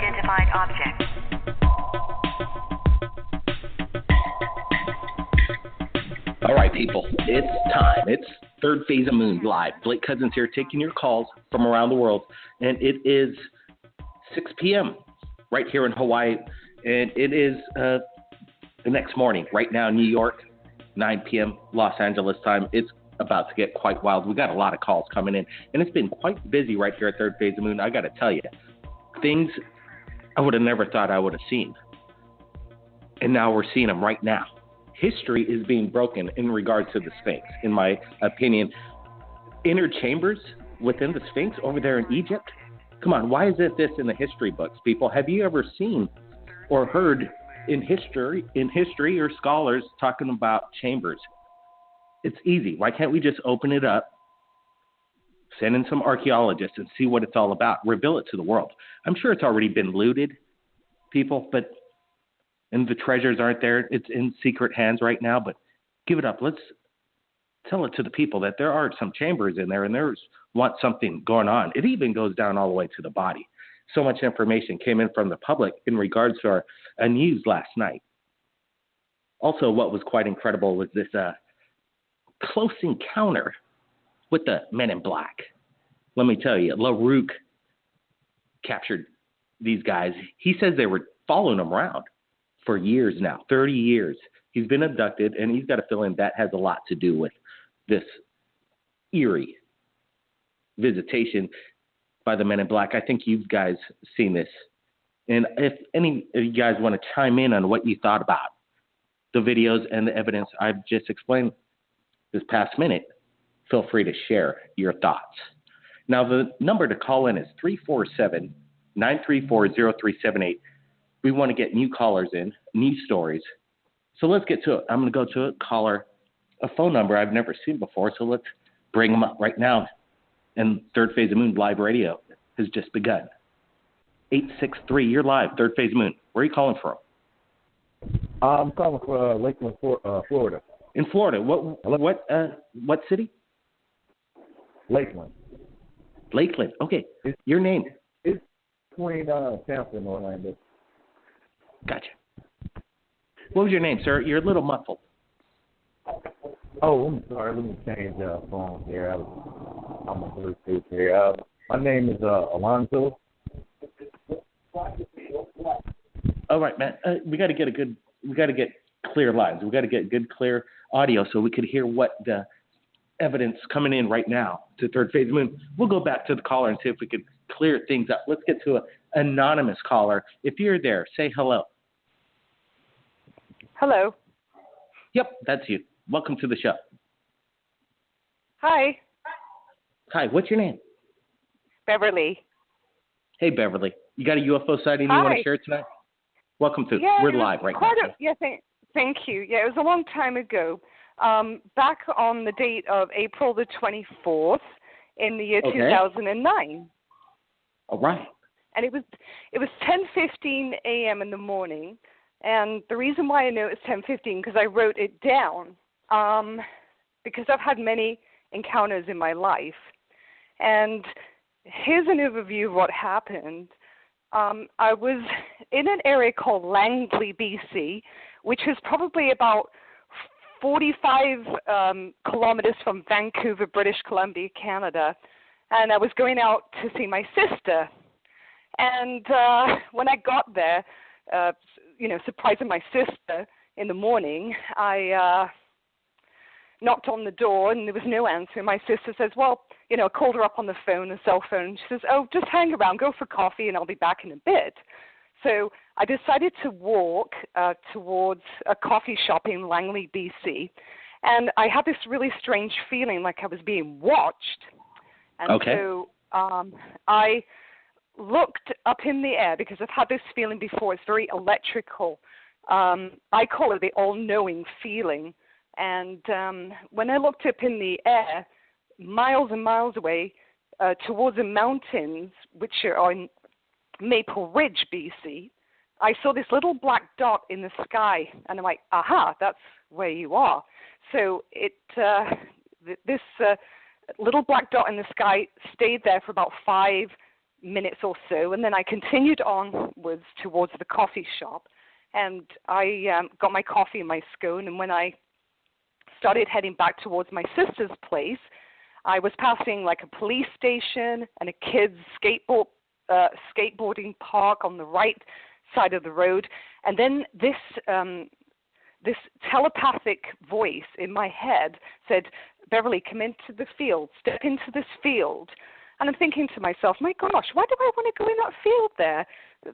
unidentified object. All right, people, it's time. It's Third Phase of Moon live. Blake Cousins here taking your calls from around the world, and it is 6 p.m. right here in Hawaii, and it is the next morning right now in New York, 9 p.m. Los Angeles time. It's about to get quite wild. We got a lot of calls coming in, and it's been quite busy right here at Third Phase of Moon. I got to tell you, things I would have never thought I would have seen, and now we're seeing them right now. History is being broken in regards to the Sphinx, in my opinion. Inner chambers within the Sphinx over there in Egypt? Come on, why is this in the history books, people? Have you ever seen or heard in history or scholars talking about chambers? It's easy. Why can't we just open it up, send in some archaeologists and see what it's all about, reveal it to the world? I'm sure it's already been looted, people, and the treasures aren't there. It's in secret hands right now, but give it up. Let's tell it to the people that there are some chambers in there and there's something going on. It even goes down all the way to the body. So much information came in from the public in regards to our news last night. Also, what was quite incredible was this close encounter with the Men in Black. Let me tell you, LaRouque captured these guys. He says they were following him around for years now, 30 years. He's been abducted, and he's got a feeling that has a lot to do with this eerie visitation by the Men in Black. I think you guys seen this. And if any of you guys want to chime in on what you thought about the videos and the evidence I've just explained this past minute, feel free to share your thoughts. Now, the number to call in is 347-934-0378. We want to get new callers in, new stories. So let's get to it. I'm going to go to a caller, a phone number I've never seen before. So let's bring them up right now. And Third Phase of Moon live radio has just begun. 863, you're live, Third Phase of Moon. Where are you calling from? I'm calling from Lakeland, Florida. In Florida. What city? Lakeland. Lakeland. Okay. Your name? It's between Tampa and Orlando. Gotcha. What was your name, sir? You're a little muffled. Oh, I'm sorry. Let me change phone here. I'm on Bluetooth here. My name is Alonzo. All right, man. We got to get clear lines. We got to get good, clear audio so we could hear what the evidence coming in right now to Third Phase of Moon. We'll go back to the caller and see if we could clear things up. Let's get to an anonymous caller. If you're there, say hello. Hello. Yep, that's you. Welcome to the show. Hi. Hi, what's your name? Beverly. Hey, Beverly. You got a UFO sighting Hi. you want to share tonight? Welcome to Yeah, We're live right now. Thank you. Yeah, it was a long time ago. Back on the date of April the 24th in the year 2009. All right. And it was 10:15 a.m. in the morning. And the reason why I know it's 10:15 because I wrote it down because I've had many encounters in my life. And here's an overview of what happened. I was in an area called Langley, BC, which is probably about 45 kilometers from Vancouver, British Columbia, Canada. And I was going out to see my sister. And when I got there, surprising my sister in the morning, I knocked on the door and there was no answer. My sister says, I called her up on the phone, the cell phone, and she says, just hang around, go for coffee, and I'll be back in a bit. So I decided to walk towards a coffee shop in Langley, BC, and I had this really strange feeling like I was being watched. And so I looked up in the air because I've had this feeling before. It's very electrical. I call it the all-knowing feeling. And when I looked up in the air, miles and miles away, towards the mountains, which are in Maple Ridge, BC, I saw this little black dot in the sky. And I'm like, aha, that's where you are. So this little black dot in the sky stayed there for about 5 minutes or so, and then I continued onwards towards the coffee shop, and I got my coffee and my scone, and when I started heading back towards my sister's place, I was passing like a police station and a kids' skateboarding park on the right side of the road, and then this telepathic voice in my head said, "Beverly, come into the field, step into this field." And I'm thinking to myself, my gosh, why do I want to go in that field there?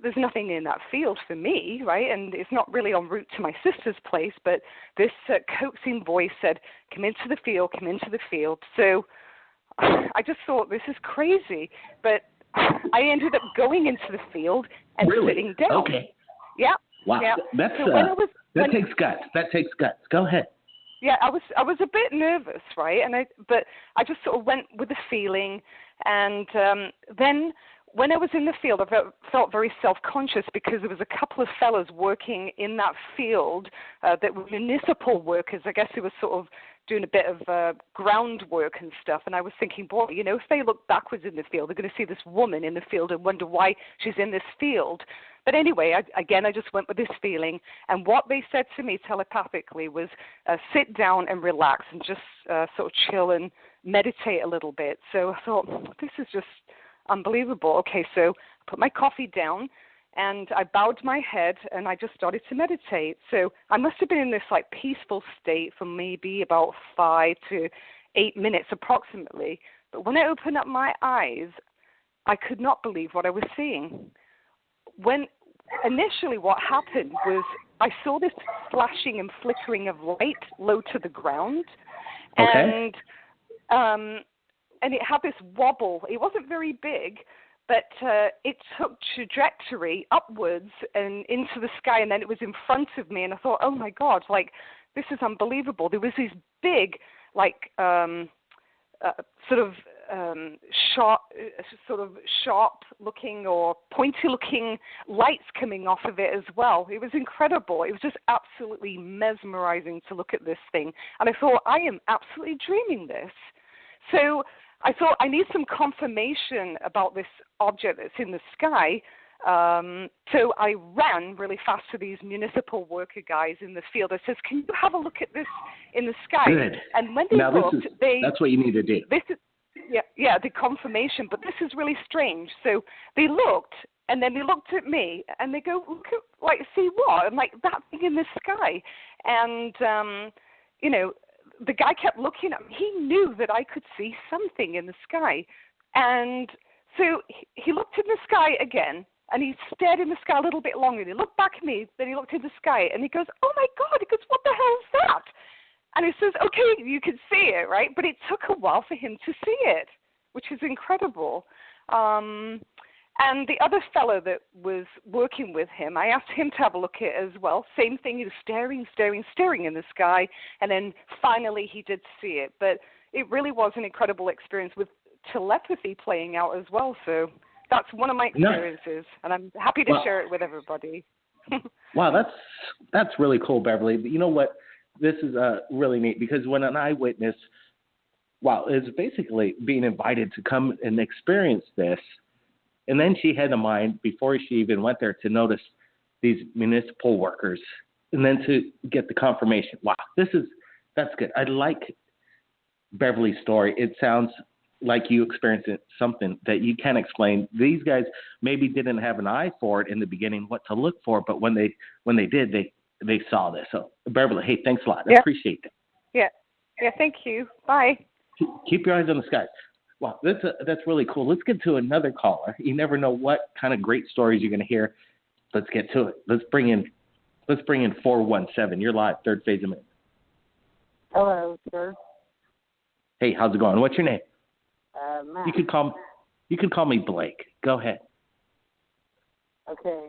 There's nothing in that field for me, right? And it's not really en route to my sister's place, but this coaxing voice said, come into the field, come into the field. So I just thought, this is crazy. But I ended up going into the field and sitting down. Okay. Yeah. Wow. Yeah. That takes guts. That takes guts. Go ahead. Yeah, I was a bit nervous, right? But I just sort of went with the feeling, and then when I was in the field, I felt very self-conscious because there was a couple of fellows working in that field that were municipal workers. I guess they were sort of doing a bit of groundwork and stuff, and I was thinking, boy, if they look backwards in the field, they're going to see this woman in the field and wonder why she's in this field. But anyway, I just went with this feeling, and what they said to me telepathically was sit down and relax and just sort of chill and meditate a little bit. So I thought, this is just unbelievable. Okay, so I put my coffee down, and I bowed my head, and I just started to meditate. So I must have been in this like peaceful state for maybe about 5 to 8 minutes approximately. But when I opened up my eyes, I could not believe what I was seeing. When initially what happened was I saw this flashing and flickering of light low to the ground, okay. and it had this wobble. It wasn't very big, but it took trajectory upwards and into the sky, and then it was in front of me, and I thought, oh my God, like this is unbelievable. There was these big, like sharp-looking or pointy-looking lights coming off of it as well. It was incredible. It was just absolutely mesmerizing to look at this thing. And I thought, I am absolutely dreaming this. So I thought, I need some confirmation about this object that's in the sky. So I ran really fast to these municipal worker guys in the field. I says, can you have a look at this in the sky? Good. And when they looked, that's what you need to do. Yeah, the confirmation. But this is really strange. So they looked, and then they looked at me, and they go, look at, like, see what? I'm like, that thing in the sky. And, the guy kept looking at me. He knew that I could see something in the sky. And so he looked in the sky again, and he stared in the sky a little bit longer. And he looked back at me, then he looked in the sky, and he goes, oh, my God. He goes, what the hell is that? And he says, okay, you can see it, right? But it took a while for him to see it, which is incredible. And the other fellow that was working with him, I asked him to have a look at it as well. Same thing, he was staring in the sky, and then finally he did see it. But it really was an incredible experience with telepathy playing out as well. So that's one of my experiences, and I'm happy to share it with everybody. Wow, that's really cool, Beverly. But you know what? This is really neat because when an eyewitness, is basically being invited to come and experience this, and then she had in mind before she even went there to notice these municipal workers, and then to get the confirmation. Wow, that's good. I like Beverly's story. It sounds like you experienced something that you can't explain. These guys maybe didn't have an eye for it in the beginning, what to look for, but when they did, they saw this. So, Beverly, hey, thanks a lot. I appreciate it. Yeah, thank you. Bye. Keep your eyes on the sky. Wow, that's really cool. Let's get to another caller. You never know what kind of great stories you're going to hear. Let's get to it. Let's bring in 417. You're live, Third Phase of Moon. Hello, sir. Hey, how's it going? What's your name? Matt. You could call me Blake. Go ahead. Okay.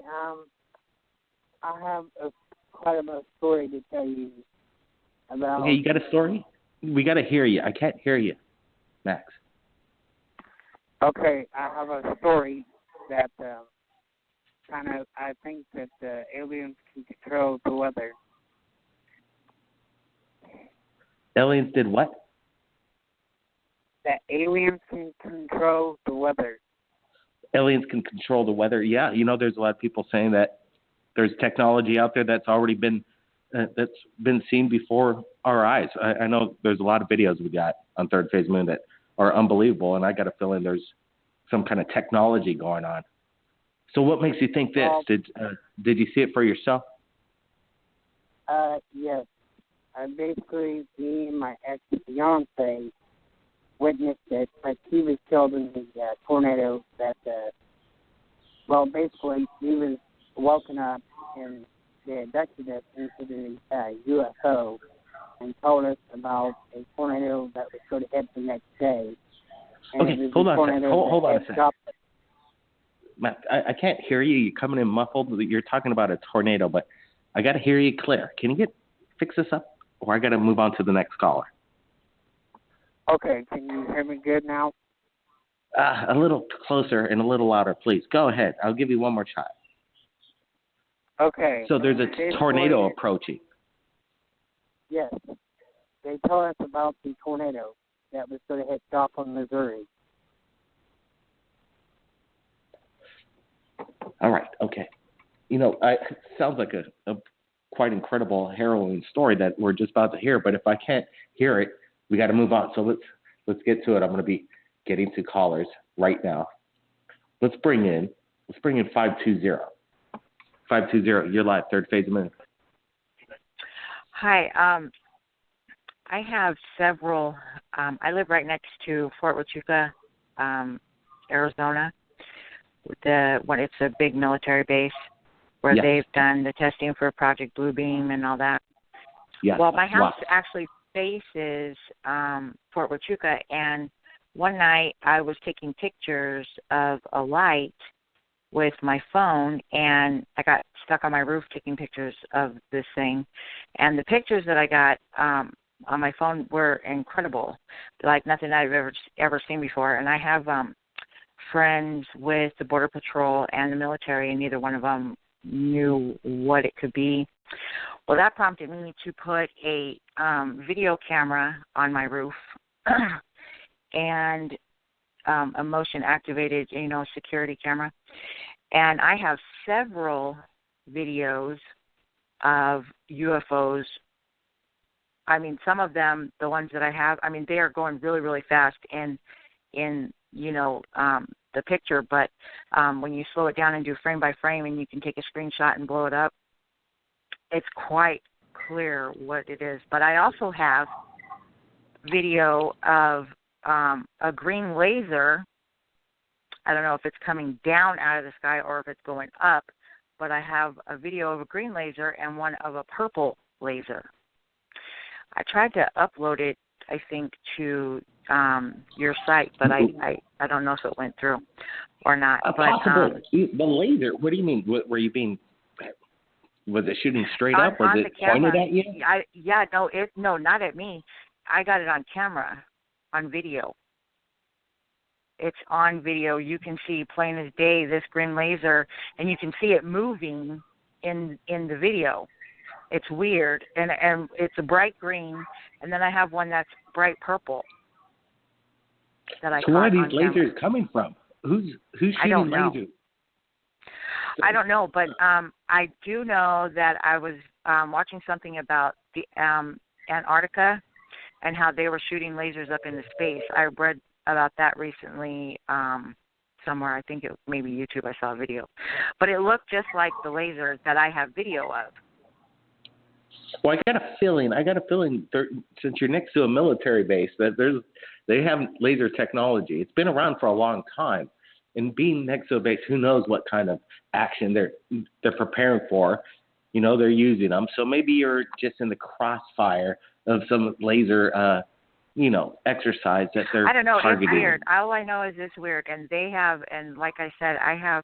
I have quite a story to tell you about. Okay, you got a story? We got to hear you. I can't hear you, Max. Okay, I have a story that I think that aliens can control the weather. Aliens did what? That aliens can control the weather. aliens can control the weather. Yeah, there's a lot of people saying that there's technology out there that's already been seen before our eyes. I know there's a lot of videos we got on Third Phase Moon that are unbelievable, and I got a feeling there's some kind of technology going on. So what makes you think this? Did you see it for yourself? Yes. Basically, me and my ex-fiance witnessed it, but he was killed in the tornado that, basically, he was woken up and they abducted us into the UFO and told us about a tornado that was going to hit the next day. And okay, hold on a second. Matt, I can't hear you. You're coming in muffled. You're talking about a tornado, but I got to hear you clear. Can you fix this up, or I got to move on to the next caller? Okay, can you hear me good now? A little closer and a little louder, please. Go ahead. I'll give you one more shot. Okay. So there's a tornado approaching. Yes. They told us about the tornado that was going to hit Joplin, Missouri. All right. Okay. It sounds like a quite incredible, harrowing story that we're just about to hear. But if I can't hear it, we got to move on. So let's get to it. I'm going to be getting to callers right now. Let's bring in 520. 520. You're live. Third Phase of Moon. Hi. I have several. I live right next to Fort Huachuca, Arizona. It's a big military base where they've done the testing for Project Bluebeam and all that. Yes. Well, my house actually faces Fort Huachuca, and one night I was taking pictures of a light with my phone, and I got stuck on my roof taking pictures of this thing. And the pictures that I got on my phone were incredible, like nothing I've ever seen before. And I have friends with the Border Patrol and the military, and neither one of them knew what it could be. Well, that prompted me to put a video camera on my roof and a motion-activated, security camera. And I have several videos of UFOs. I mean, some of them, the ones that I have, they are going really, really fast in the picture. But when you slow it down and do frame by frame and you can take a screenshot and blow it up, it's quite clear what it is. But I also have video of a green laser. I don't know if it's coming down out of the sky or if it's going up, but I have a video of a green laser and one of a purple laser. I tried to upload it, I think, to your site, but I don't know if it went through or not. Possible. The laser, what do you mean? Were you being, was it shooting straight up? Was it pointed at you? No, not at me. I got it on camera, on video. It's on video. You can see plain as day this green laser, and you can see it moving in the video. It's weird, and it's a bright green, and then I have one that's bright purple. That I so where are these lasers camera. Coming from? Who's shooting I don't know. lasers? I don't know, but I do know that I was watching something about the Antarctica and how they were shooting lasers up into space. I read about that recently somewhere. I think it maybe YouTube. I saw a video, but it looked just like the lasers that I have video of. Well, I got a feeling since you're next to a military base that they have laser technology. It's been around for a long time, and being next to a base, who knows what kind of action they're preparing for. They're using them. So maybe you're just in the crossfire of some laser exercise that they're targeting. I don't know. It's weird. All I know is it's weird. And they have, and like I said, I have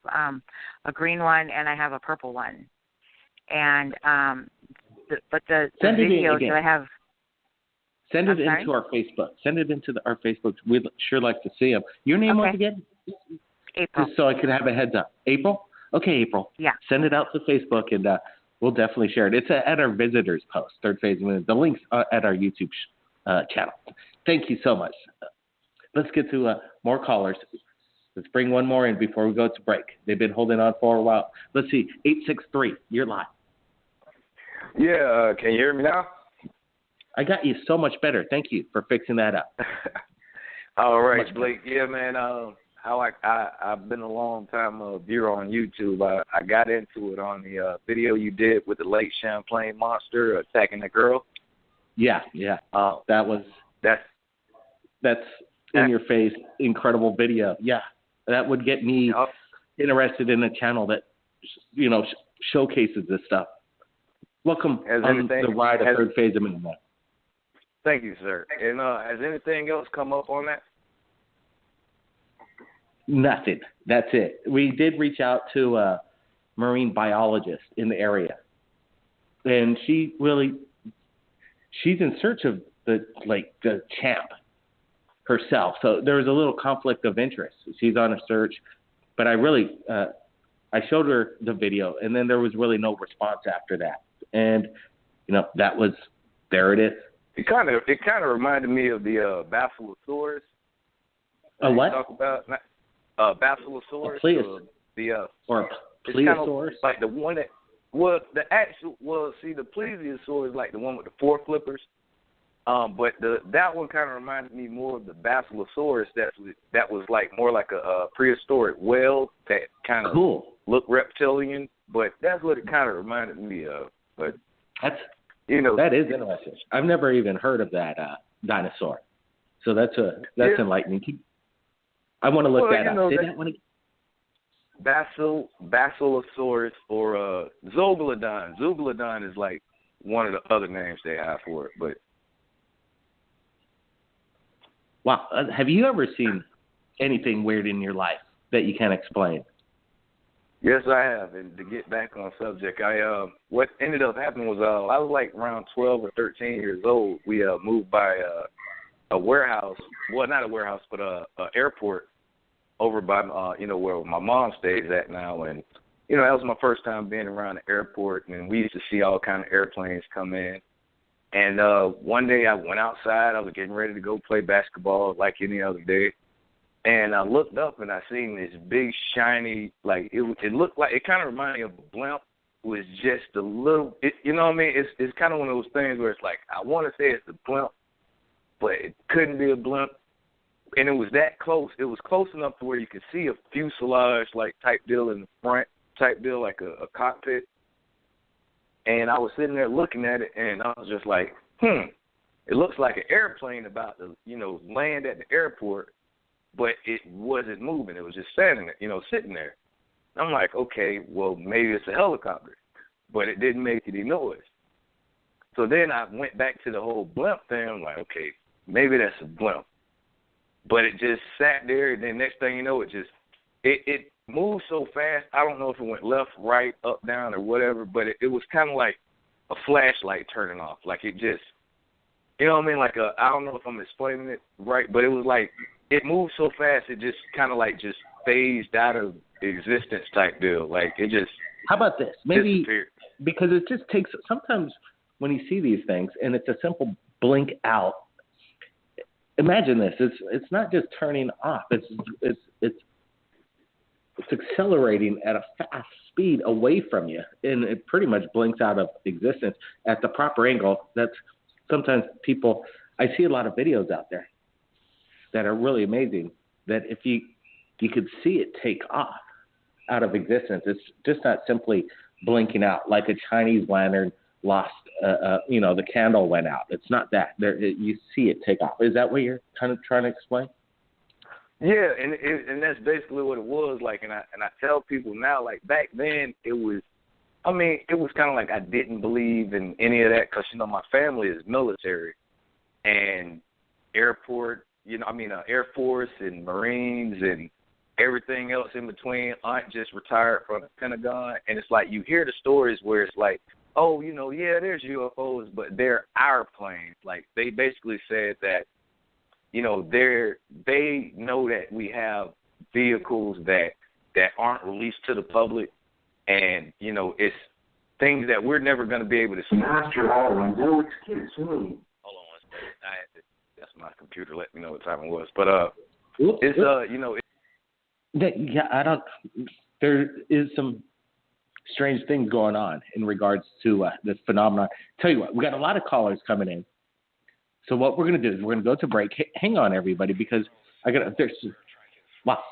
a green one and I have a purple one. And the videos that I have. Send it into our Facebook. Send it into our Facebook. We'd sure like to see them. Your name once again? April. Just so I could have a heads up. April? Okay, April. Yeah. Send it out to Facebook, and we'll definitely share it. It's at our visitors post, Third Phase of Moon. The link's at our YouTube channel. Thank you so much. Let's get to more callers. Let's bring one more in before we go to break. They've been holding on for a while. Let's see, 863, you're live. Yeah, can you hear me now? I got you so much better. Thank you for fixing that up. All right, Blake. Yeah, man. I've been a long time viewer on YouTube. I got into it on the video you did with the Lake Champlain monster attacking the girl. Yeah. That's in your face, incredible video. Yeah, that would get me interested in a channel that showcases this stuff. Welcome on the ride of Third Phase of Moon. Thank you, sir. And has anything else come up on that? Nothing. That's it. We did reach out to a marine biologist in the area, and she's in search of the champ herself. So there was a little conflict of interest. She's on a search, but I showed her the video, and then there was really no response after that. And that was there. It is. It kind of reminded me of the Basilosaurus. A what? Talk about Basilosaurus. Or a plesiosaurus. Like the one that the plesiosaur is like the one with the four flippers. But that one kind of reminded me more of the Basilosaurus. That was like more like a prehistoric whale that kind of looked reptilian. But that's what it kind of reminded me of. But that is interesting. I've never even heard of that dinosaur. So that's enlightening. I want to look that up. Say that one again. Basilosaurus or Zobelodon. Zobelodon is like one of the other names they have for it. But wow, have you ever seen anything weird in your life that you can't explain? Yes, I have. And to get back on subject, what ended up happening was I was like around 12 or 13 years old. We moved by a warehouse. Well, not a warehouse, but a airport over by where my mom stays at now. And that was my first time being around the airport, and we used to see all kind of airplanes come in. And one day I went outside. I was getting ready to go play basketball like any other day. And I looked up and I seen this big shiny, like it looked like, it kind of reminded me of a blimp. It was just a little, you know what I mean? It's kind of one of those things where it's like, I want to say it's a blimp, but it couldn't be a blimp. And it was that close. It was close enough to where you could see a fuselage like type deal in the front, type deal like a cockpit. And I was sitting there looking at it, and I was just like, it looks like an airplane about to, land at the airport. But it wasn't moving. It was just standing there, sitting there. I'm like, okay, well, maybe it's a helicopter. But it didn't make any noise. So then I went back to the whole blimp thing. I'm like, okay, maybe that's a blimp. But it just sat there, and then next thing you know, it moved so fast. I don't know if it went left, right, up, down, or whatever, but it was kind of like a flashlight turning off. Like it just, you know what I mean? Like I don't know if I'm explaining it right, but it was like, it moved so fast, it just kind of like just phased out of existence type deal. Like it just. How about this? Maybe because it just takes, sometimes when you see these things and it's a simple blink out, imagine this. It's not just turning off. It's accelerating at a fast speed away from you, and it pretty much blinks out of existence at the proper angle. That's sometimes people. I see a lot of videos out there that are really amazing, that if you could see it take off out of existence. It's just not simply blinking out like a Chinese lantern lost, the candle went out. It's not that. You see it take off. Is that what you're kind of trying to explain? Yeah, and that's basically what it was like. And I tell people now, like back then, it was kind of like I didn't believe in any of that because, my family is military and airport. Air Force and Marines and everything else in between. Aunt just retired from the Pentagon, and it's like you hear the stories where it's like, oh, there's UFOs, but they're our planes. Like they basically said that, they know that we have vehicles that aren't released to the public, and it's things that we're never going to be able to see. Hold on one second. That's my computer. Let me know what time it was. But it's Yeah, I don't. There is some strange things going on in regards to this phenomenon. Tell you what, we got a lot of callers coming in. So what we're going to do is we're going to go to break. Hang on, everybody, because I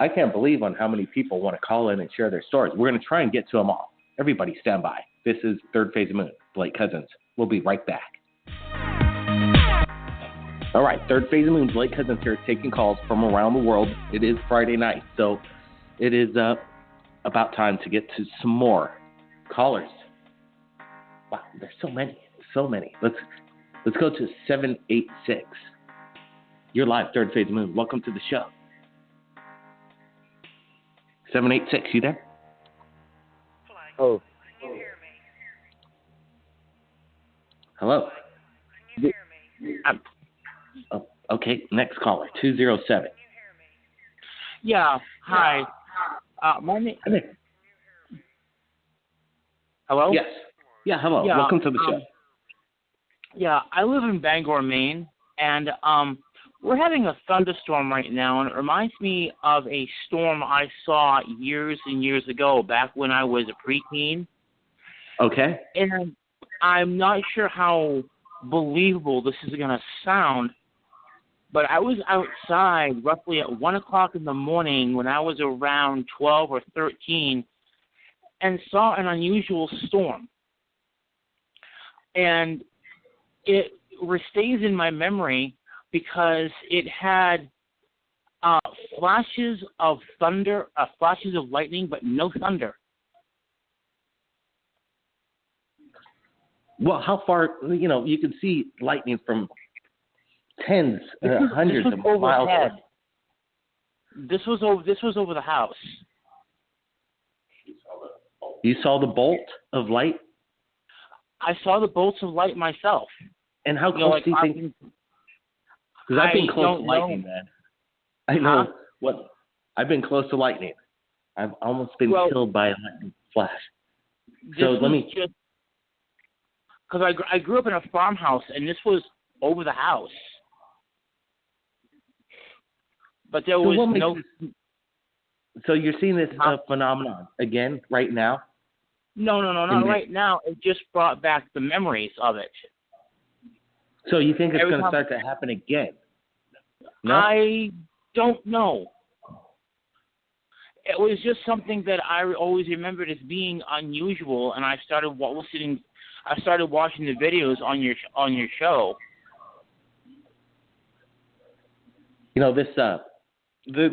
can't believe on how many people want to call in and share their stories. We're going to try and get to them all. Everybody stand by. This is Third Phase of Moon, Blake Cousins. We'll be right back. All right, Third Phase of Moon, Blake Cousins here, taking calls from around the world. It is Friday night, so it is about time to get to some more callers. Wow, there's so many. Let's go to 786. You're live, Third Phase of Moon. Welcome to the show. 786, you there? Oh. Can you hear me? Hello. Can you hear me? Oh, okay, next caller, 207. Yeah, hi. My name. Hello? Yes. Yeah, hello. Yeah, welcome to the show. Yeah, I live in Bangor, Maine, and we're having a thunderstorm right now, and it reminds me of a storm I saw years and years ago, back when I was a preteen. Okay. And I'm not sure how believable this is going to sound, but I was outside roughly at 1 o'clock in the morning when I was around 12 or 13 and saw an unusual storm. And it stays in my memory because it had flashes of thunder, flashes of lightning, but no thunder. Well, how far, you can see lightning from tens, hundreds of miles away. This was over the house. You saw the bolt of light? I saw the bolts of light myself. And how close do you think? Because I've been close to lightning, man. I know what. I've been close to lightning. I've almost been killed by a lightning flash. So let me. Because I grew up in a farmhouse, and this was over the house. But there was no. So you're seeing this phenomenon again right now? No, not right now. It just brought back the memories of it. So you think it's going to start to happen again? No? I don't know. It was just something that I always remembered as being unusual, and I started watching the videos on your show. This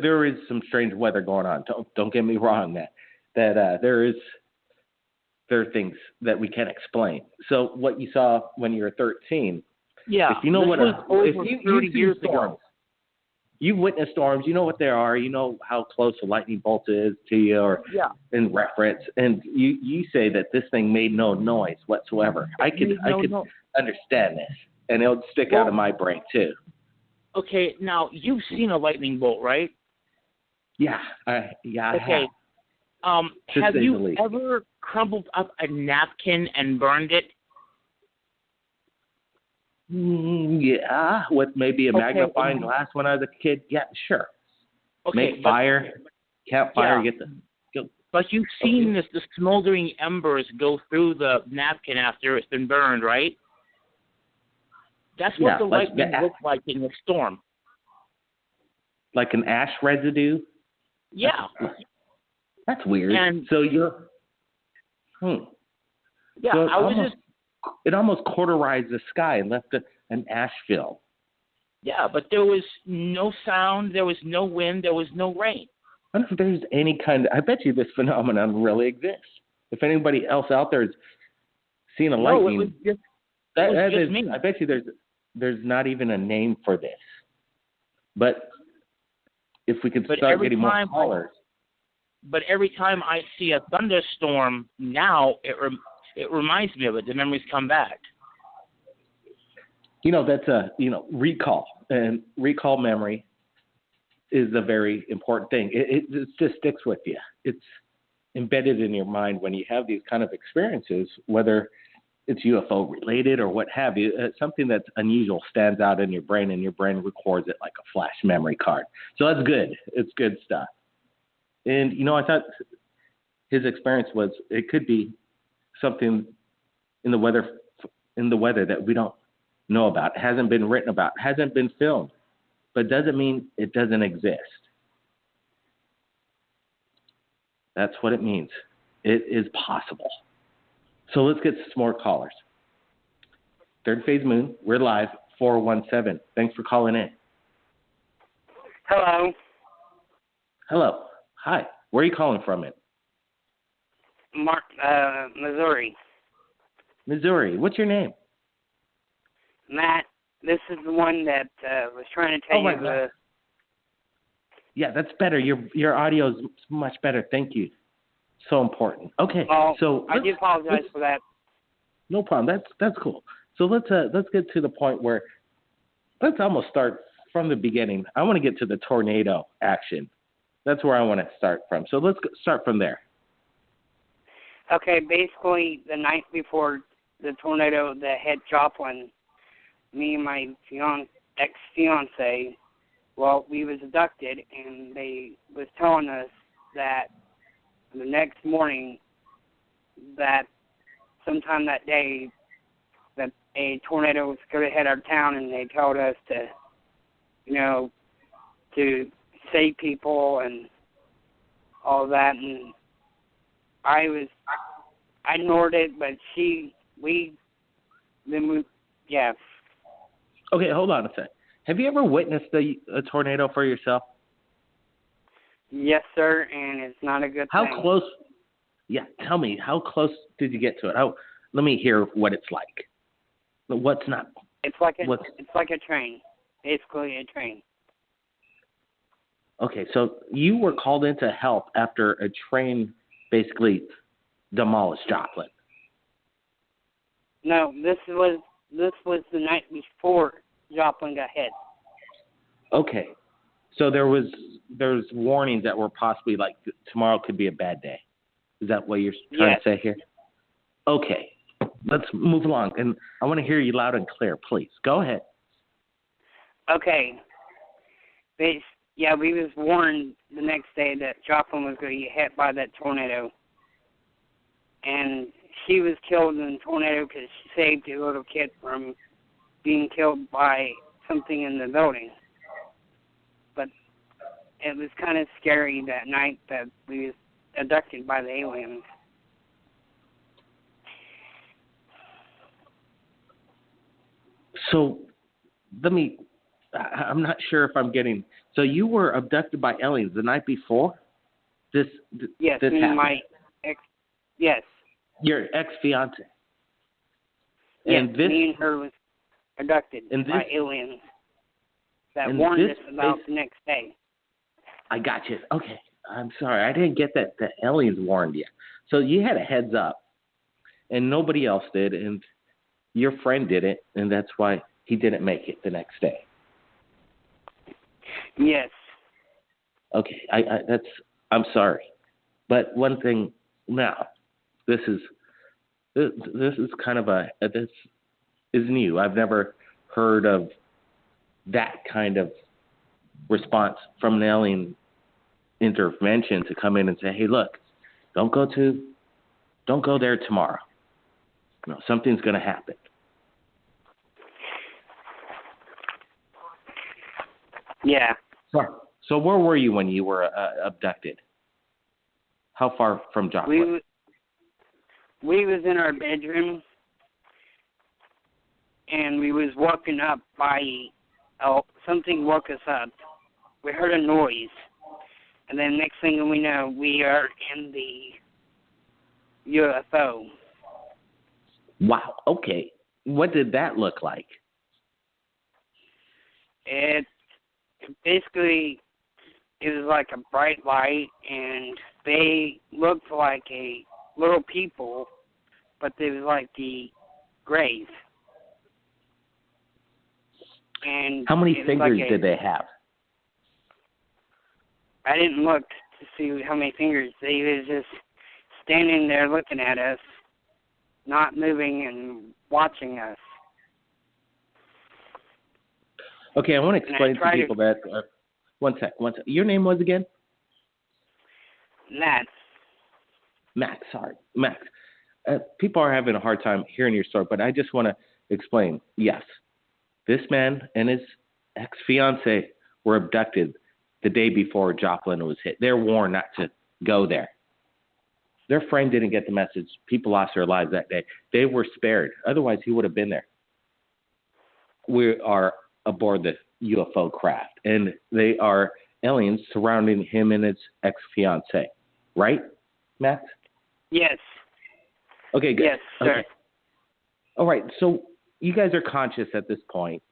there is some strange weather going on. Don't get me wrong. There are things that we can't explain. So what you saw when you were 13. Yeah. If you know what if you 30 years ago. You witness storms, you know what they are, you know how close a lightning bolt is to you or in reference, and you say that this thing made no noise whatsoever. I could understand this, and it would stick out of my brain too. Okay, now you've seen a lightning bolt, right? Yeah, I have. Have you ever crumpled up a napkin and burned it? Yeah, with maybe a magnifying glass when I was a kid. Yeah, sure. Okay, Make fire, campfire, get the. But you've seen the smoldering embers go through the napkin after it's been burned, right? That's what the lightning looked like in the storm. Like an ash residue? Yeah. That's weird. And so you're. Yeah, so it almost cauterized the sky and left an ash film. Yeah, but there was no sound, there was no wind, there was no rain. I don't know if there's any I bet you this phenomenon really exists. If anybody else out there has seen a lightning, it was just me. I bet you there's not even a name for this. But if we could start getting more callers. But every time I see a thunderstorm now, it reminds me of it. The memories come back. That's recall. And recall memory is a very important thing. It just sticks with you. It's embedded in your mind when you have these kind of experiences, whether it's UFO related or what have you. Something that's unusual stands out in your brain, and your brain records it like a flash memory card. So that's good. It's good stuff. And, I thought his experience was it could be something in the weather that we don't know about, hasn't been written about, hasn't been filmed, but doesn't mean it doesn't exist. That's what it means. It is possible. So let's get some more callers. Third Phase Moon, we're live, 417. Thanks for calling in. Hello. Hello. Hi. Where are you calling from? Missouri. Missouri. What's your name? Matt, this is the one that was trying to tell you. God. Yeah, that's better. Your audio is much better. Thank you. So important. Okay. Well, so I do apologize for that. No problem. That's cool. So let's get to the point where let's almost start from the beginning. I want to get to the tornado action. That's where I want to start from. So let's start from there. Okay, basically the night before the tornado that hit Joplin, me and my ex-fiance, well, we was abducted, and they was telling us that the next morning, that sometime that day, that a tornado was going to hit our town, and they told us to, to save people and all that, and I ignored it, but yeah. Okay, hold on a sec. Have you ever witnessed a tornado for yourself? Yes, sir, and it's not a good thing. How close? Yeah, tell me, how close did you get to it? Let me hear what it's like. What's not? It's like a train, basically a train. Okay, so you were called in to help after a train basically demolished Joplin. No, this was the night before Joplin got hit. Okay, so there's warnings that were possibly like tomorrow could be a bad day. Is that what you're trying to say here? Okay, let's move along, and I want to hear you loud and clear, please. Go ahead. Okay. We was warned the next day that Joplin was going to get hit by that tornado. And she was killed in the tornado because she saved a little kid from being killed by something in the building. But it was kind of scary that night that we was abducted by the aliens. So, I'm not sure if I'm getting. So you were abducted by aliens the night before? Yes, this me and my ex. Yes. Your ex-fiance. Yes, me and her was abducted by aliens that warned us about the next day. I got you. Okay. I'm sorry. I didn't get that the aliens warned you. So you had a heads up, and nobody else did, and your friend did it, and that's why he didn't make it the next day. Yes. Okay. I'm sorry. But one thing now, this is kind of this is new. I've never heard of that kind of response from an alien intervention to come in and say, "Hey, look, don't go there tomorrow. Something's going to happen." Yeah. So where were you when you were abducted? How far from Joplin? We was in our bedroom, and we was woken up by something woke us up. We heard a noise, and then next thing we know, we are in the UFO. Wow. Okay. What did that look like? It was like a bright light, and they looked like a little people, but they was like the grays. And how many fingers did they have? I didn't look to see how many fingers. They was just standing there looking at us, not moving and watching us. Okay, I want to explain to people that. One sec. Your name was again? Max, sorry. Max. People are having a hard time hearing your story, but I just want to explain. Yes, this man and his ex-fiancée were abducted the day before Joplin was hit. They're warned not to go there. Their friend didn't get the message. People lost their lives that day. They were spared. Otherwise, he would have been there. We are aboard the UFO craft, and they are aliens surrounding him and his ex-fiancée. Right, Max? Yes. Okay, good. Yes, sir. Okay. All right, so you guys are conscious at this point.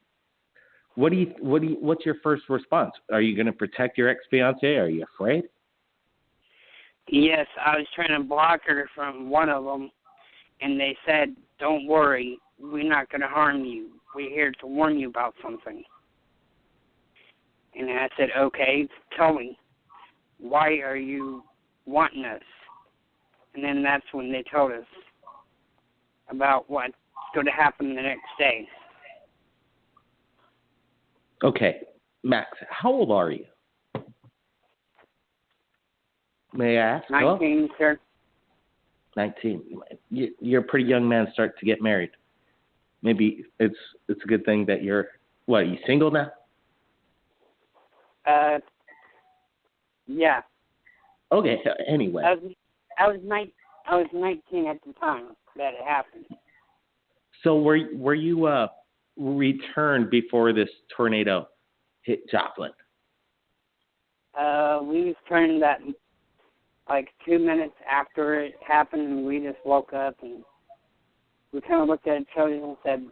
What's your first response? Are you going to protect your ex-fiancée? Are you afraid? Yes, I was trying to block her from one of them, and they said, "Don't worry, we're not going to harm you. We're here to warn you about something." And I said, "Okay, tell me, why are you wanting us?" And then that's when they told us about what's going to happen the next day. Okay, Max, how old are you? May I ask? 19, sir. 19. You're a pretty young man start to get married. Maybe it's a good thing that you're, what, are you single now? Yeah. Okay, anyway. I was 19 at the time that it happened. So were you returned before this tornado hit Joplin? We was turned that like 2 minutes after it happened, and we just woke up and we kind of looked at each other and said,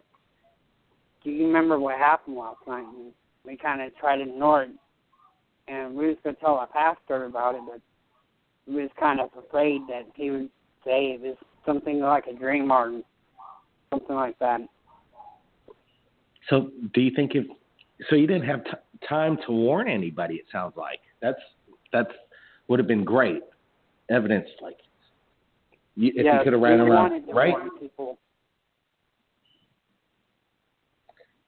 "Do you remember what happened last night?" And we kind of tried to ignore it, and we was going to tell our pastor about it, but we was kind of afraid that he would say it was something like a dream or something like that. So do you think so you didn't have time to warn anybody, it sounds like. That's would have been great evidence, like, if you could have ran around, right?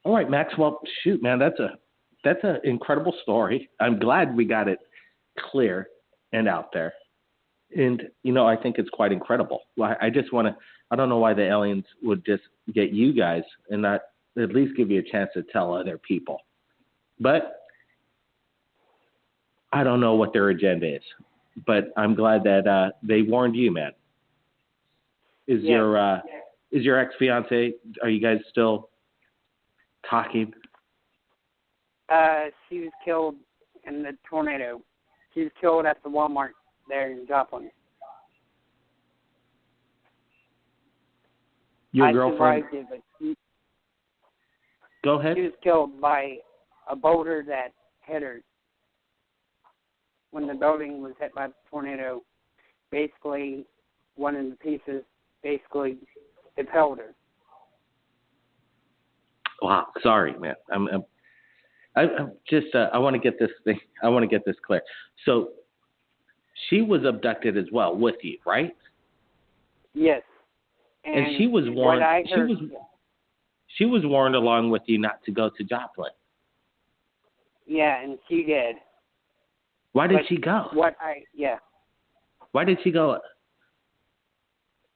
All right, Max. Well, shoot, man, that's an incredible story. I'm glad we got it clear and out there. And, I think it's quite incredible. I just want to, I don't know why the aliens would just get you guys and not at least give you a chance to tell other people. But I don't know what their agenda is. But I'm glad that they warned you, man. Is your ex-fiance, are you guys still talking? She was killed in the tornado. She was killed at the Walmart there in Joplin. Your girlfriend? Survived it, but Go ahead. She was killed by a boulder that hit her. When the building was hit by the tornado, basically one of the pieces basically impaled her. Wow, sorry, man. I'm just I want to get this clear. So she was abducted as well with you, right? Yes. And she was warned. She was warned along with you not to go to Joplin. Yeah, and she did. Why did she go? Why did she go?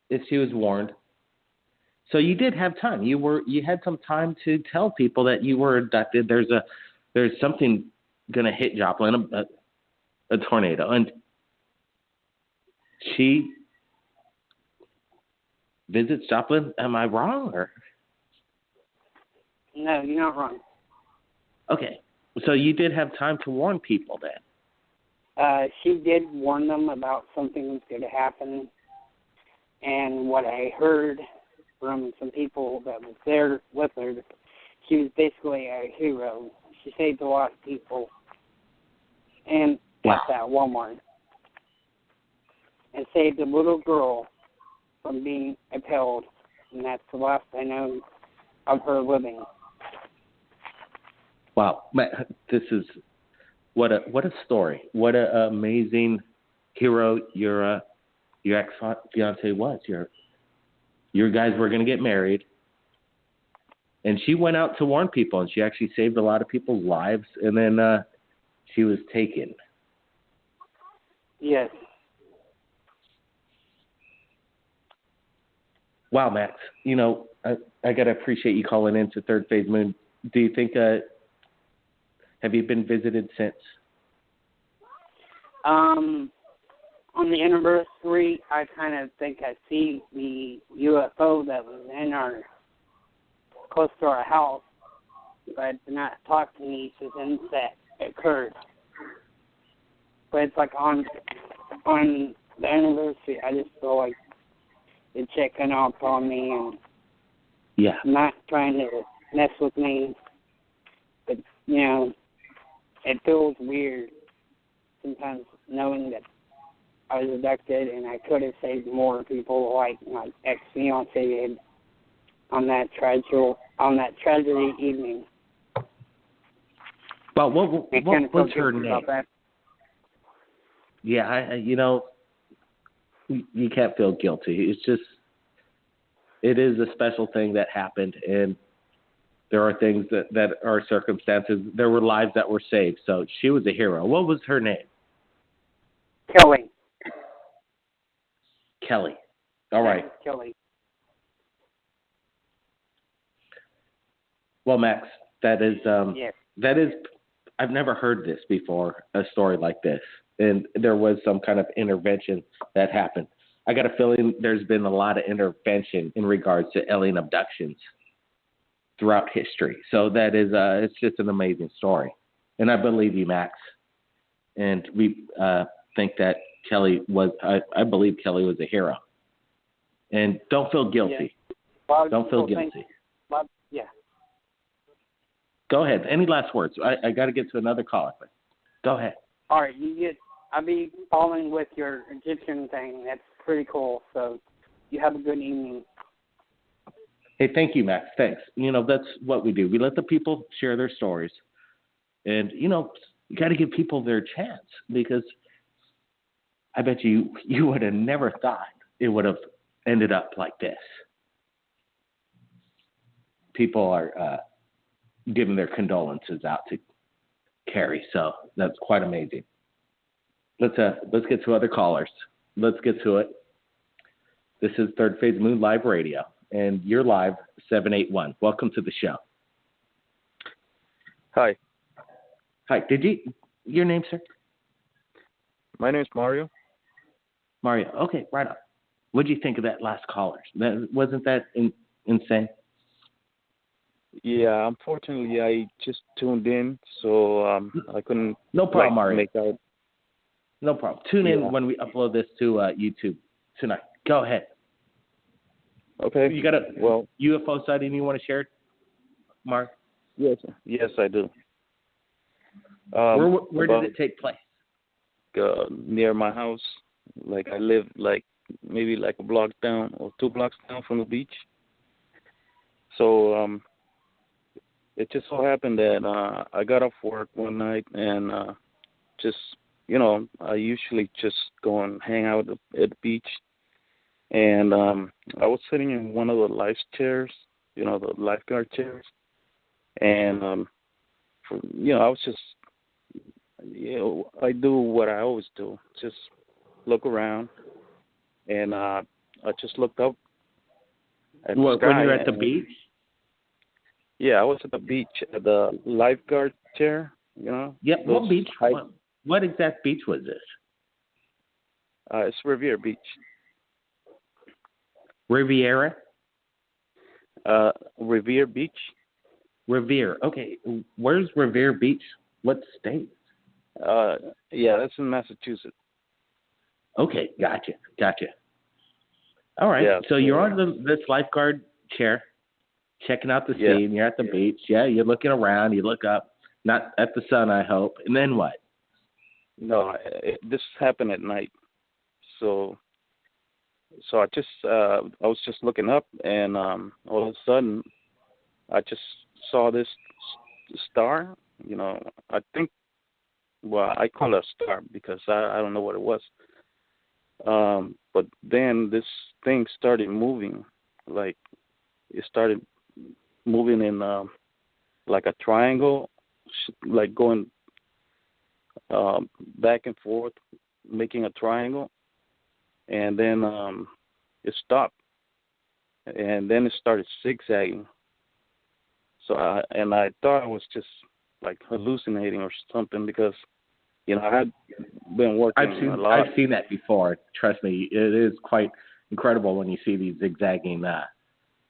If she was warned. So you did have time. You had some time to tell people that you were abducted. There's something gonna hit Joplin, a tornado, and she visits Joplin. Am I wrong, or? No, you're not wrong. Okay, so you did have time to warn people then. She did warn them about something was going to happen, and what I heard from some people that was there with her, she was basically a hero. She saved a lot of people, and at that Walmart, and saved a little girl from being impaled, and that's the last I know of her living. Wow, this is what a story! What an amazing hero your ex-fiance was. Your guys were going to get married, and she went out to warn people, and she actually saved a lot of people's lives, and then she was taken. Yes. Wow, Max. I gotta appreciate you calling in to Third Phase Moon. Do you think? Have you been visited since? On the anniversary, I kind of think I see the UFO that was close to our house, but did not talk to me since that occurred. But it's like on the anniversary, I just feel like they're checking up on me and not trying to mess with me. But, it feels weird sometimes knowing that I was abducted and I could have saved more people like my ex-fiancé did on that tragedy evening. Well, what was her name? Yeah, you can't feel guilty. It's just, it is a special thing that happened, and there are things that are circumstances. There were lives that were saved, so she was a hero. What was her name? Kelly. Kelly. All right. Kelly. Well, Max, that is I've never heard this before, a story like this. And there was some kind of intervention that happened. I got a feeling there's been a lot of intervention in regards to alien abductions throughout history. So that is, it's just an amazing story. And I believe you, Max. And we think that Kelly was, I believe Kelly was a hero. And don't feel guilty. Yeah. Don't feel guilty. Yeah. Go ahead. Any last words? I got to get to another caller. But go ahead. All right. I'll be following with your Egyptian thing. That's pretty cool. So you have a good evening. Hey, thank you, Max. Thanks. That's what we do. We let the people share their stories. And, you got to give people their chance, because I bet you would have never thought it would have ended up like this. People are giving their condolences out to Carrie, so that's quite amazing. Let's get to other callers. Let's get to it. This is Third Phase Moon Live Radio, and you're live 781. Welcome to the show. Hi. Hi. Your name, sir? My name is Mario. Mario. Okay, right on. What did you think of that last caller? Wasn't that insane? Yeah, unfortunately, I just tuned in, so I couldn't. No problem, Mario. Make out. No problem. Tune in when we upload this to YouTube tonight. Go ahead. Okay. You got a UFO sighting you want to share, Mark? Yes, I do. Where did it take place? Near my house. Like, I live maybe a block down or 2 blocks down from the beach. So it just so happened that I got off work one night and just, I usually just go and hang out at the beach. And I was sitting in one of the life chairs, the lifeguard chairs. And, I was just, I do what I always do, just look around. And I just looked up at the sky. When you're at the beach? Yeah, I was at the beach at the lifeguard chair, Yep. What beach? What exact beach was this? It's Revere Beach. Riviera? Revere Beach. Revere. Okay. Where's Revere Beach? What state? Yeah, that's in Massachusetts. Okay, gotcha. All right. Yeah, so you're on this lifeguard chair, checking out the scene. You're at the beach. Yeah, you're looking around. You look up, not at the sun, I hope. And then what? No, this happened at night. So I just I was just looking up, and all of a sudden, I just saw this star. I think, I call it a star because I don't know what it was. But then this thing started moving, like it started moving in like a triangle, like going back and forth, making a triangle, and then it stopped. and then it started zigzagging. So I thought I was just like hallucinating or something because, you know, I had been working a lot. I've seen that before. Trust me, it is quite incredible when you see these zigzagging.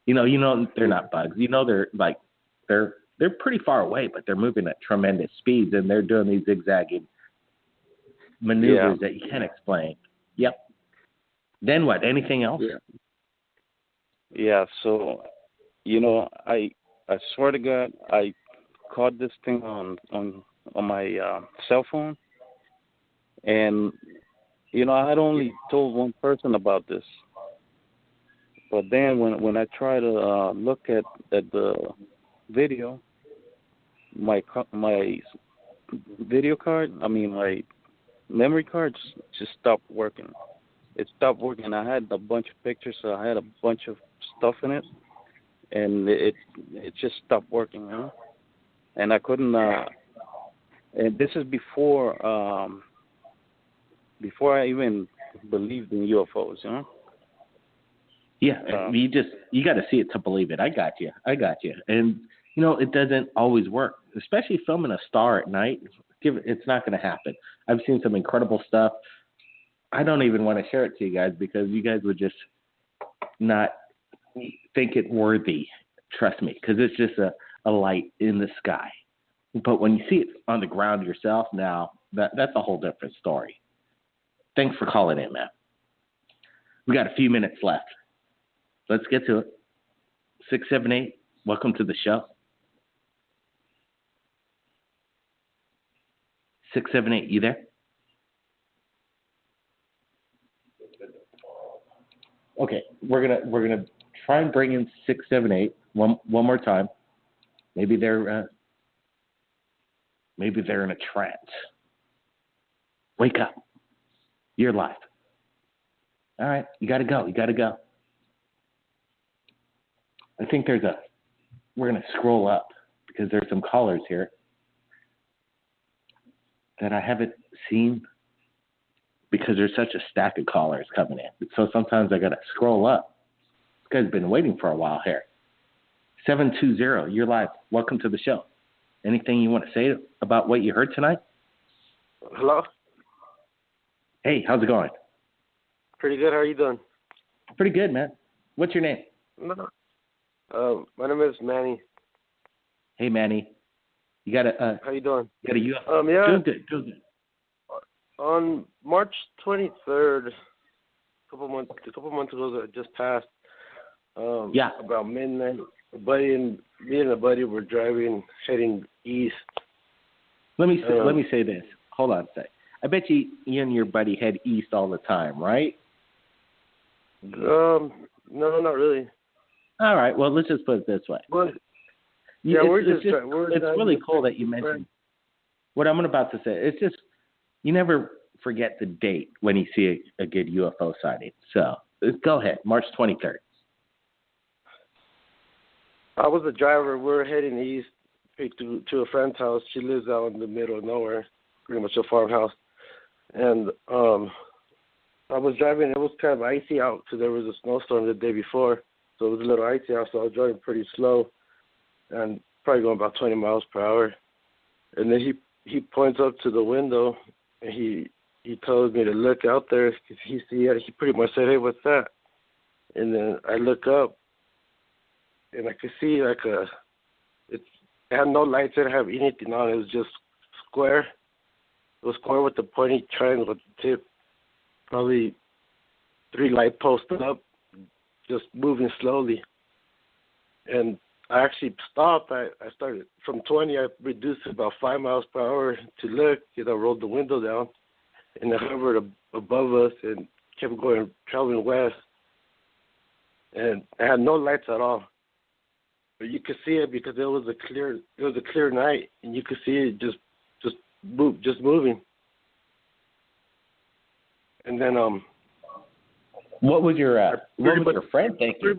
You know they're not bugs. You know they're pretty far away, but they're moving at tremendous speeds, and they're doing these zigzagging maneuvers that you can't explain. Yep. Then what? Anything else? Yeah. So, you know, I swear to God, I caught this thing on my cell phone, and you know, I had only told one person about this. But then when I try to look at the video, my video card, my memory card just stopped working. It stopped working. I had a bunch of pictures, so I had a bunch of stuff in it, and it just stopped working, you know. And I couldn't. And this is before I even believed in UFOs, you know. Yeah, you got to see it to believe it. I got you. And you know, it doesn't always work, especially filming a star at night. It's not going to happen. I've seen some incredible stuff. I don't even want to share it to you guys because you guys would just not think it worthy. Trust me, because it's just a light in the sky. But when you see it on the ground yourself, now that's a whole different story. Thanks for calling in, man. We got a few minutes left. Let's get to it. 678, welcome to the show. 678, you there? Okay, we're gonna try and bring in 678 one more time. Maybe they're in a trance. Wake up. You're live. All right, you gotta go. I think we're gonna scroll up because there's some callers here that I haven't seen because there's such a stack of callers coming in. So sometimes I gotta scroll up. This guy's been waiting for a while here. 720, you're live. Welcome to the show. Anything you want to say about what you heard tonight? Hello? Hey, how's it going? Pretty good. How are you doing? Pretty good, man. What's your name? My name is Manny. Hey, Manny. You got a how you doing? You got a UFO? Yeah. Doing good. On March 23rd, a couple months ago that just passed. About midnight, me and a buddy were driving, heading east. Let me say this. Hold on a sec. I bet you and your buddy head east all the time, right? No, not really. All right. Well, let's just put it this way. Well, it's really cool that you mentioned what I'm about to say. It's just you never forget the date when you see a good UFO sighting. So go ahead, March 23rd. I was the driver. We're heading east to a friend's house. She lives out in the middle of nowhere, pretty much a farmhouse. And I was driving. It was kind of icy out because there was a snowstorm the day before. So it was a little icy out, so I was driving pretty slow and probably going about 20 miles per hour. And then he points up to the window, and he tells me to look out there because he pretty much said, "Hey, what's that?" And then I look up, and I could see it had no lights, it didn't have anything on it. It was just square. It was square with the pointy triangle at the tip. Probably 3 light posts up, just moving slowly. And I actually stopped. I started from 20. I reduced to about 5 miles per hour to look. I rolled the window down, and it hovered above us and kept going, traveling west. And it had no lights at all. But you could see it because it was a clear night, and you could see it just moving. And then what was your friend thinking?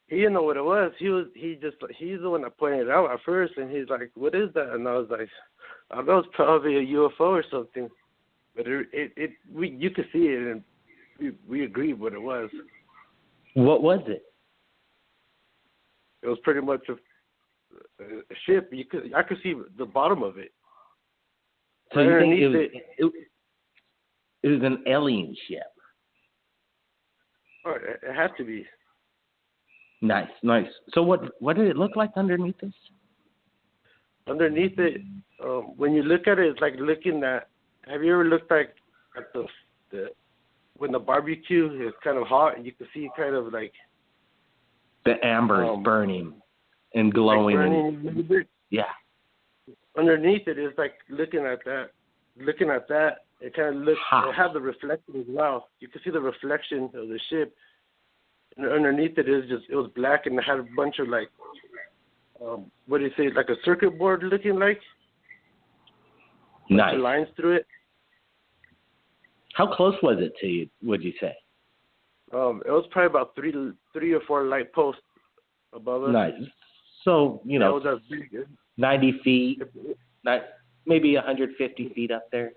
He didn't know what it was. He's the one that pointed it out at first, and he's like, "What is that?" And I was like, "I know it's probably a UFO or something." But you could see it, and we agreed what it was. What was it? It was pretty much a ship. I could see the bottom of it. So you think it was an alien ship? Oh, it had to be. Nice. So what did it look like underneath this? Underneath it, when you look at it, it's like looking at. Have you ever looked at the when the barbecue is kind of hot and you can see kind of like the ambers burning and glowing? Like burning a little bit? Yeah. Underneath it is like looking at that. It kind of looks. It had the reflection as well. You can see the reflection of the ship. And underneath it was black and it had a bunch of like, what do you say, like a circuit board looking like? Nice. Bunch of lines through it. How close was it to you, would you say? It was probably about three or four light posts above us. Nice. So, 90 feet, maybe 150 feet up there.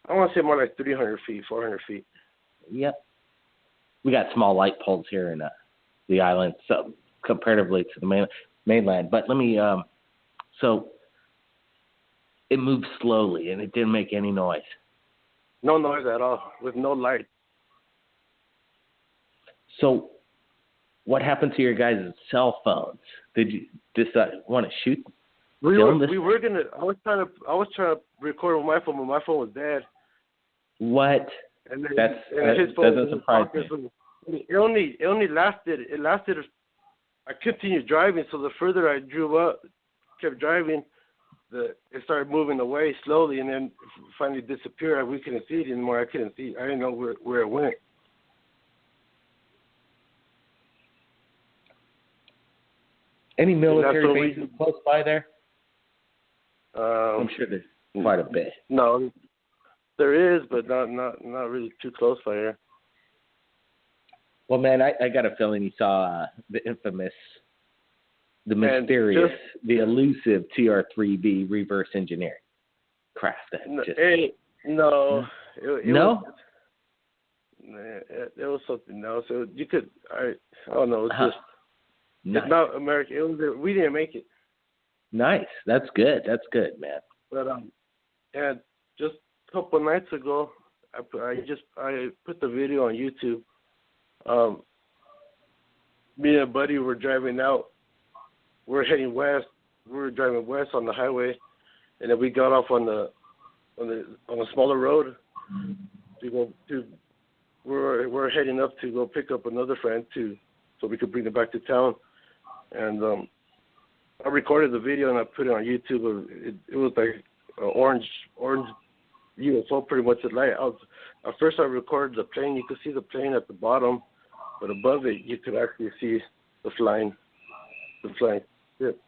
I want to say more like 300 feet, 400 feet. Yep. We got small light poles here in the island, so comparatively to the mainland. But let me, so it moved slowly and it didn't make any noise. No noise at all, with no light. So what happened to your guys' cell phones? Did you want to shoot? We were gonna. I was trying to record with my phone, but my phone was dead. What? And then, his phone doesn't surprise me. It only lasted. I continued driving, so the further I kept driving, it started moving away slowly, and then finally disappeared. We couldn't see it anymore. I couldn't see. I didn't know where it went. Any military bases close by there? I'm sure there's quite a bit. No, there is, but not really too close by here. Well, man, I got a feeling you saw the infamous, the mysterious, the elusive TR-3B reverse engineering craft. It was something else. I don't know. It's just nice. It's not American. We didn't make it. Nice. That's good, man. But and just a couple of nights ago, I put the video on YouTube. Me and a buddy were driving out. We're heading west. We were driving west on the highway, and then we got off on a smaller road. We're heading up to go pick up another friend so we could bring them back to town. And I recorded the video and I put it on YouTube. It was like an orange UFO, pretty much at light. At first I recorded the plane. You could see the plane at the bottom, but above it you could actually see the flying ship.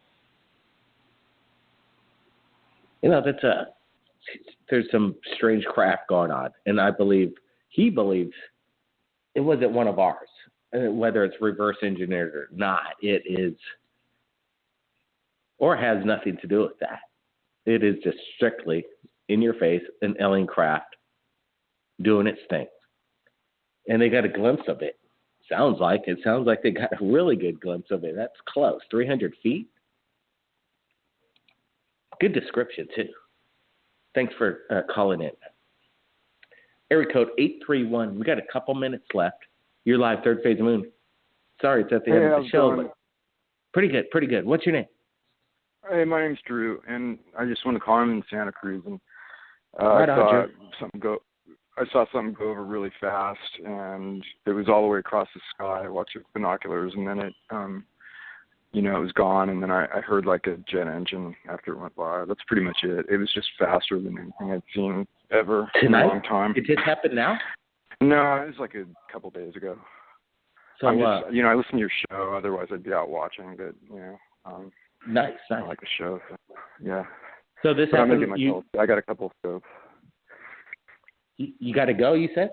There's some strange craft going on, and he believes it wasn't one of ours. Whether it's reverse engineered or not, it is, or has nothing to do with that. It is just strictly in your face, an alien craft doing its thing. And they got a glimpse of it. Sounds like they got a really good glimpse of it. That's close, 300 feet. Good description, too. Thanks for calling in. Area code 831. We got a couple minutes left. You're live, Third Phase of Moon. Sorry, it's at the end of the show. But pretty good. What's your name? Hey, my name's Drew, and I just want to call him in Santa Cruz. And I saw something go over really fast, and it was all the way across the sky. I watched it with binoculars, and then it was gone. And then I heard like a jet engine after it went by. That's pretty much it. It was just faster than anything I'd seen ever in a long time. It just happened now? No, it was like a couple days ago. So, I listen to your show. Otherwise, I'd be out watching. But nice. I like the show. So, yeah. So this happened. I got a couple of scopes. You got to go, you said?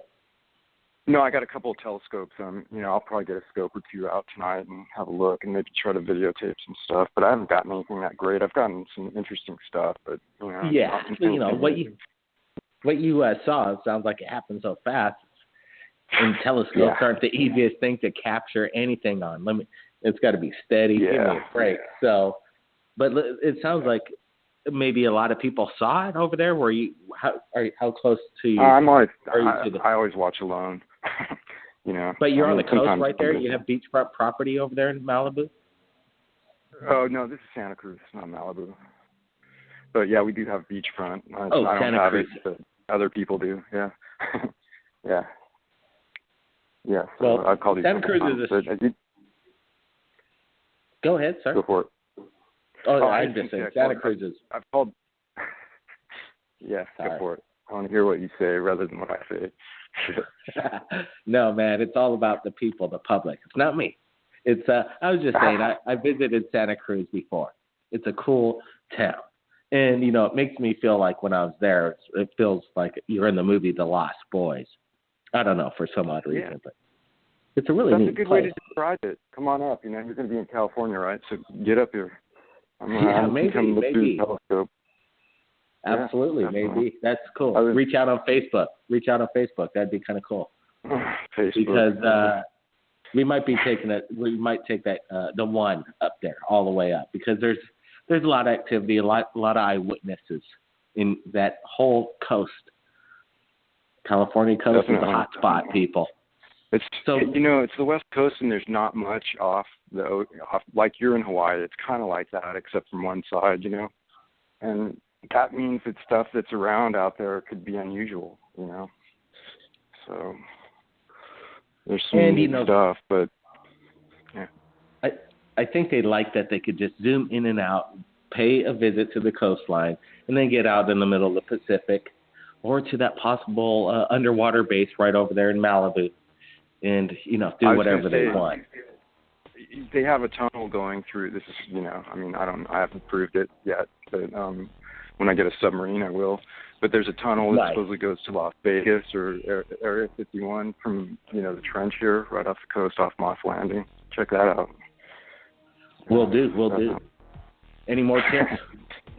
No, I got a couple of telescopes. I'll probably get a scope or two out tonight and have a look and maybe try to videotape some stuff. But I haven't gotten anything that great. I've gotten some interesting stuff, but what you saw sounds like it happened so fast. And telescopes aren't the easiest thing to capture anything on. It's got to be steady. Yeah. Give me a break. So, but it sounds like maybe a lot of people saw it over there. How close to you? I always watch alone. But you're on the coast right there. You have beachfront property over there in Malibu. Oh no, this is Santa Cruz, not Malibu. But yeah, we do have beachfront. I don't Santa have Cruz. it, but other people do. Yeah. Yeah. Yeah. So Well, I call these Santa Cruz is Go ahead, sir. Go for it. I'm just saying Santa Cruz is. I've called. Yeah, go for it. I want to hear what you say rather than what I say. No, man, it's all about the people, the public. It's not me. It's I was just saying, I visited Santa Cruz before. It's a cool town. And, it makes me feel like when I was there, it feels like you're in the movie The Lost Boys. I don't know, for some odd reason, but it's a really neat That's a good place. way to describe it. Come on up. You're going to be in California, right? So get up here. Maybe. Come look through the telescope. Absolutely, maybe. That's cool. Reach out on Facebook. That'd be kind of cool. Facebook. Because we might take that the one up there all the way up, because there's a lot of activity, a lot of eyewitnesses in that whole coast. California coast is a hot spot, people. It's it's the West Coast, and there's not much off like you're in Hawaii. It's kind of like that, except from one side, and that means that stuff that's around out there could be unusual, So there's some stuff, but yeah. I think they like that they could just zoom in and out, pay a visit to the coastline, and then get out in the middle of the Pacific, or to that possible underwater base right over there in Malibu, and do whatever they want. They have a tunnel going through. This is I haven't proved it yet, but when I get a submarine, I will. But there's a tunnel that supposedly goes to Las Vegas or Area 51 from the trench here, right off the coast, off Moss Landing. Check that out. We'll do. Any more tips?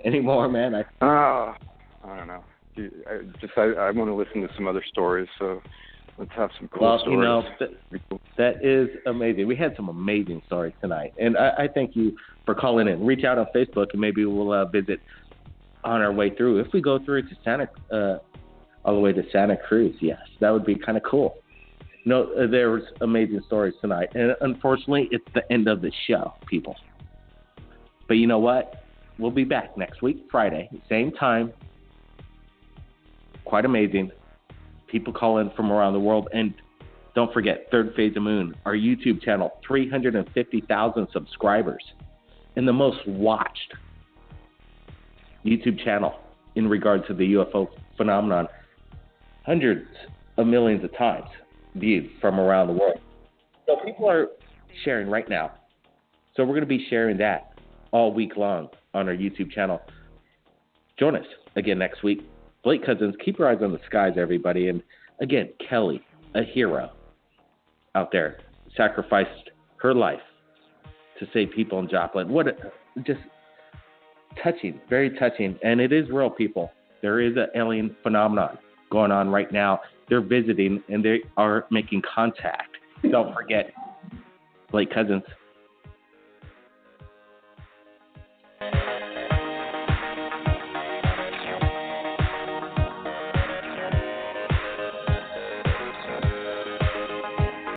Any more, man? I don't know. I want to listen to some other stories, so let's have some cool stories. That is amazing. We had some amazing stories tonight, and I thank you for calling in. Reach out on Facebook, and maybe we'll visit on our way through. If we go through to all the way to Santa Cruz, yes, that would be kind of cool. There was amazing stories tonight, and unfortunately, it's the end of the show, people. But you know what? We'll be back next week, Friday, same time. Quite amazing. People call in from around the world, and don't forget, Third Phase of Moon, our YouTube channel, 350,000 subscribers, and the most watched YouTube channel in regard to the UFO phenomenon, hundreds of millions of times viewed from around the world. So people are sharing right now. So we're going to be sharing that all week long on our YouTube channel. Join us again next week. Blake Cousins, keep your eyes on the skies, everybody. And again, Kelly, a hero out there, sacrificed her life to save people in Joplin. Just touching, very touching. And it is real, people. There is an alien phenomenon going on right now. They're visiting, and they are making contact. Don't forget, Blake Cousins,